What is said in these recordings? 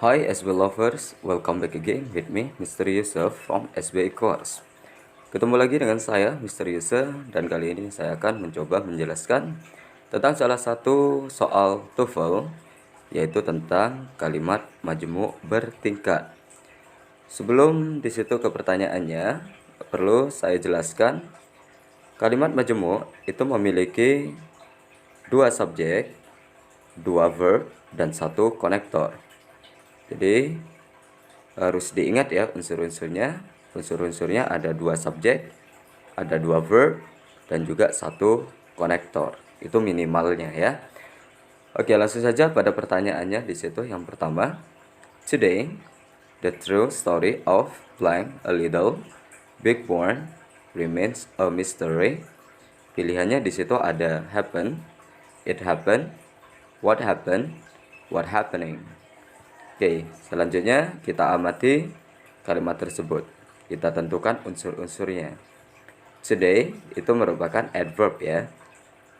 Hi SB lovers, welcome back again with me Mr. Yusuf from SBI Course. Ketemu lagi dengan saya Mr. Yusuf dan kali ini saya akan mencoba menjelaskan tentang salah satu soal TOEFL, yaitu tentang kalimat majemuk bertingkat. Sebelum disitu ke pertanyaannya, perlu saya jelaskan kalimat majemuk itu memiliki dua subjek, dua verb, dan satu konektor. Jadi harus diingat ya unsur-unsurnya. Unsur-unsurnya ada dua subjek, ada dua verb, dan juga satu konektor. Itu minimalnya ya. Oke, langsung saja pada pertanyaannya di situ. Yang pertama, today the true story of blank a little big born remains a mystery. Pilihannya di situ ada happen, it happened, what happened, what happening. Oke, selanjutnya kita amati kalimat tersebut. Kita tentukan unsur-unsurnya. Today itu merupakan adverb ya.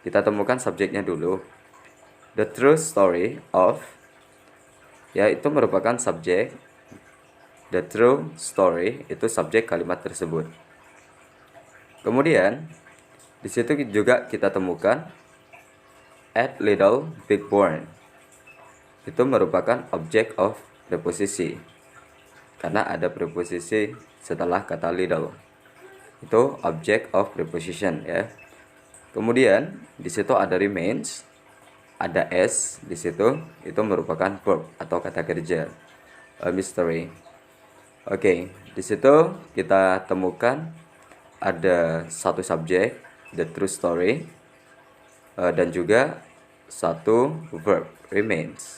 Kita temukan subjeknya dulu. The true story of, ya itu merupakan subjek. The true story itu subjek kalimat tersebut. Kemudian di situ juga kita temukan at little big born. Itu merupakan object of preposisi. Karena ada preposisi setelah kata little. Itu object of preposition ya. Kemudian di situ ada remains, ada s di situ, itu merupakan verb atau kata kerja. A mystery. Oke, di situ kita temukan ada satu subjek, the true story, dan juga satu verb, remains.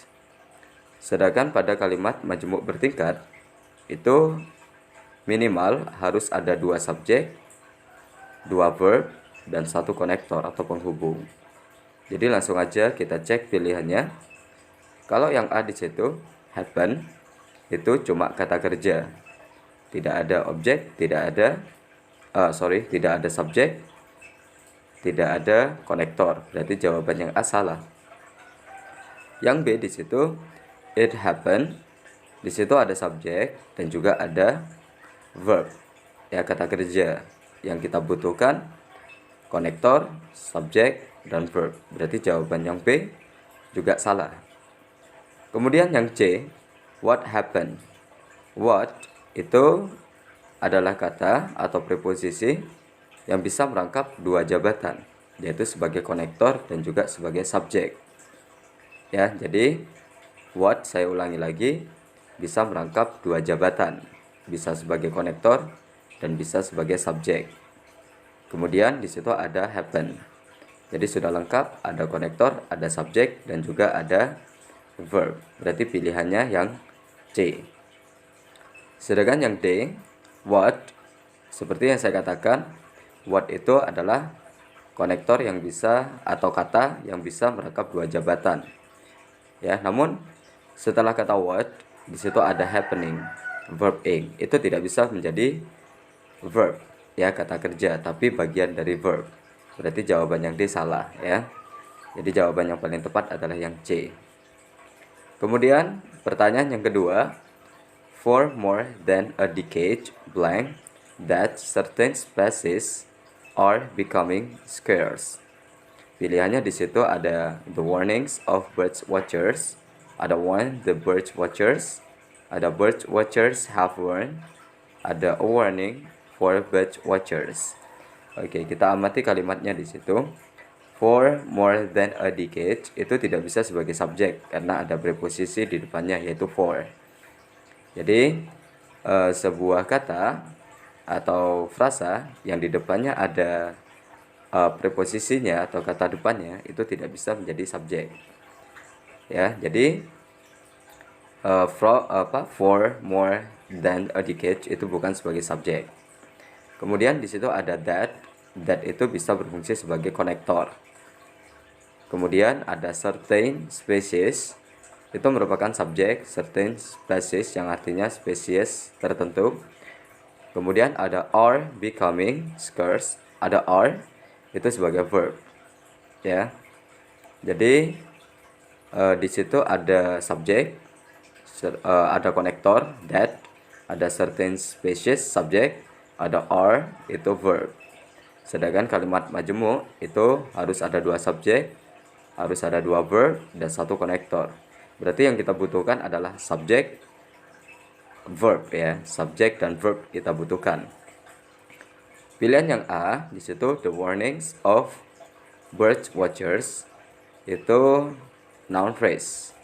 Sedangkan pada kalimat majemuk bertingkat itu minimal harus ada dua subjek, dua verb, dan satu konektor atau penghubung. Jadi langsung aja kita cek pilihannya. Kalau yang A di situ happen, itu cuma kata kerja, tidak ada objek, tidak ada subjek, tidak ada konektor. Berarti jawaban yang A salah. Yang B di situ it happened. Di situ ada subjek dan juga ada verb, ya kata kerja. Yang kita butuhkan konektor, subjek, dan verb. Berarti jawaban yang B juga salah. Kemudian yang C, what happened. What itu adalah kata atau preposisi yang bisa merangkap dua jabatan, yaitu sebagai konektor dan juga sebagai subjek. Ya, jadi what, saya ulangi lagi, bisa merangkap dua jabatan, bisa sebagai konektor dan bisa sebagai subjek. Kemudian di situ ada happen. Jadi sudah lengkap, ada konektor, ada subjek, dan juga ada verb. Berarti pilihannya yang C. Sedangkan yang D, what, seperti yang saya katakan, what itu adalah konektor yang bisa atau kata yang bisa merangkap dua jabatan. Ya, namun setelah kata what, di situ ada happening, verb ing. Itu tidak bisa menjadi verb, ya kata kerja, tapi bagian dari verb. Berarti jawaban yang D salah ya. Jadi jawaban yang paling tepat adalah yang C. Kemudian pertanyaan yang kedua, for more than a decade blank that certain species are becoming scarce. Pilihannya di situ ada the warnings of bird watchers, ada one the bird watchers, ada bird watchers have warned, ada a warning for bird watchers. Oke, kita amati kalimatnya di situ. For more than a decade itu tidak bisa sebagai subjek karena ada preposisi di depannya yaitu for. Jadi sebuah kata atau frasa yang di depannya ada preposisinya atau kata depannya itu tidak bisa menjadi subjek. Ya, jadi for more than a decade itu bukan sebagai subjek. Kemudian di situ ada that itu bisa berfungsi sebagai konektor. Kemudian ada certain species, itu merupakan subjek, certain species yang artinya spesies tertentu. Kemudian ada are becoming scarce, ada are itu sebagai verb. Ya. Jadi di situ ada subjek, ada konektor that, ada certain species subject, ada are itu verb. Sedangkan kalimat majemuk itu harus ada 2 subjek, harus ada 2 verb dan 1 konektor. Berarti yang kita butuhkan adalah subjek, verb ya, subjek dan verb kita butuhkan. Pilihan yang A di situ the warnings of bird watchers itu noun phrase.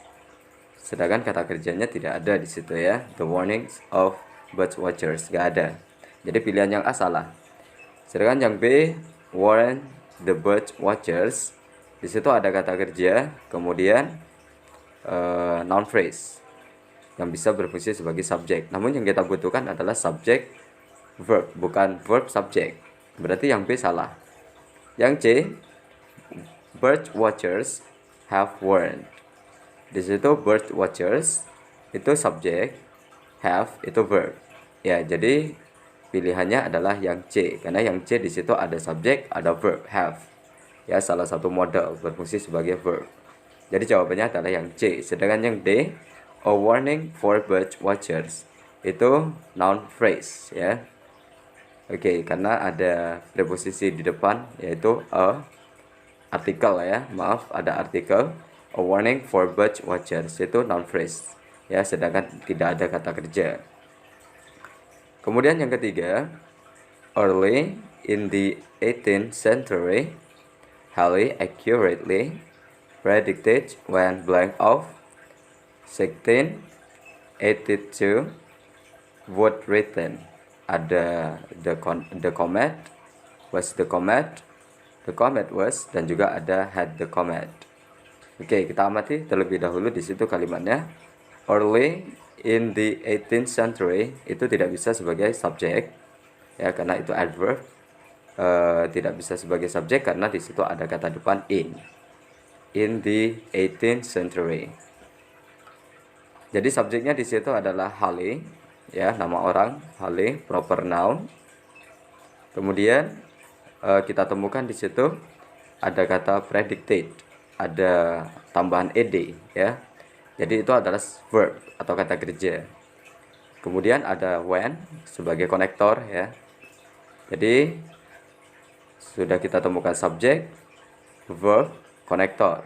Sedangkan kata kerjanya tidak ada di situ ya, the warnings of bird watchers gak ada. Jadi pilihan yang A salah. Sedangkan yang B warn the bird watchers, di situ ada kata kerja, kemudian noun phrase yang bisa berfungsi sebagai subjek. Namun yang kita butuhkan adalah subjek verb, bukan verb subjek. Berarti yang B salah. Yang C, bird watchers have warned. Di situ bird watchers itu subjek, have itu verb. Ya, jadi pilihannya adalah yang C, karena yang C di situ ada subjek, ada verb, have. Ya, salah satu model berfungsi sebagai verb. Jadi jawabannya adalah yang C. Sedangkan yang D, a warning for bird watchers, itu noun phrase ya. Oke, karena ada preposisi di depan yaitu a, artikel ya, maaf ada artikel. A warning for bird watchers itu noun phrase ya, sedangkan tidak ada kata kerja. Kemudian yang ketiga, early in the 18th century, Halley accurately predicted when blank of 1682 would written. Ada the comet was, the comet was, dan juga ada had the comet. Oke, kita amati terlebih dahulu di situ kalimatnya. Early in the 18th century itu tidak bisa sebagai subjek ya, karena itu adverb. Tidak bisa sebagai subjek karena di situ ada kata depan in the 18th century. Jadi subjeknya di situ adalah Halley ya, nama orang Halley, proper noun. Kemudian kita temukan di situ ada kata predicted, ada tambahan ed ya. Jadi itu adalah verb atau kata kerja. Kemudian ada when sebagai konektor ya. Jadi sudah kita temukan subjek, verb, konektor.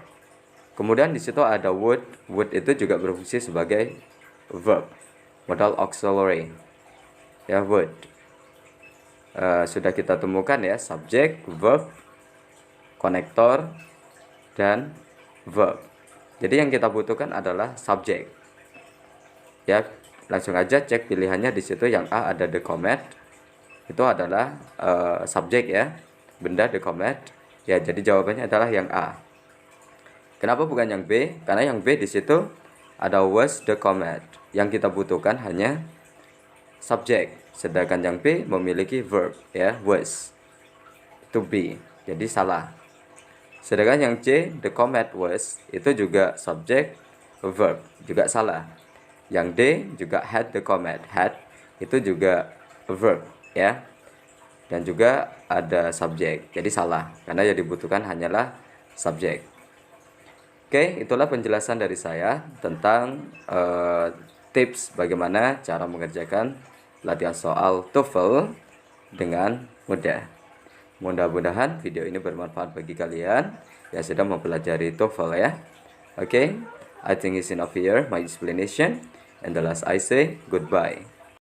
Kemudian di situ ada would itu juga berfungsi sebagai verb, modal auxiliary ya, would. Sudah kita temukan ya, subjek, verb, konektor, dan verb. Jadi yang kita butuhkan adalah subjek ya. Langsung aja cek pilihannya di situ. Yang A ada the comet, itu adalah subjek ya, benda the comet ya. Jadi jawabannya adalah yang A. Kenapa bukan yang B? Karena yang B di situ ada was the comet. Yang kita butuhkan hanya subjek. Sedangkan yang B memiliki verb ya, was, to be. Jadi salah. Sedangkan yang C, the comet was, itu juga subjek, verb, juga salah. Yang D juga had the comet, had itu juga verb ya. Dan juga ada subjek. Jadi salah, karena yang dibutuhkan hanyalah subjek. Oke, itulah penjelasan dari saya tentang tips bagaimana cara mengerjakan latihan soal TOEFL dengan mudah. Mudah-mudahan video ini bermanfaat bagi kalian yang sedang mempelajari TOEFL ya. Oke, I think it's enough here my explanation, and the last I say goodbye.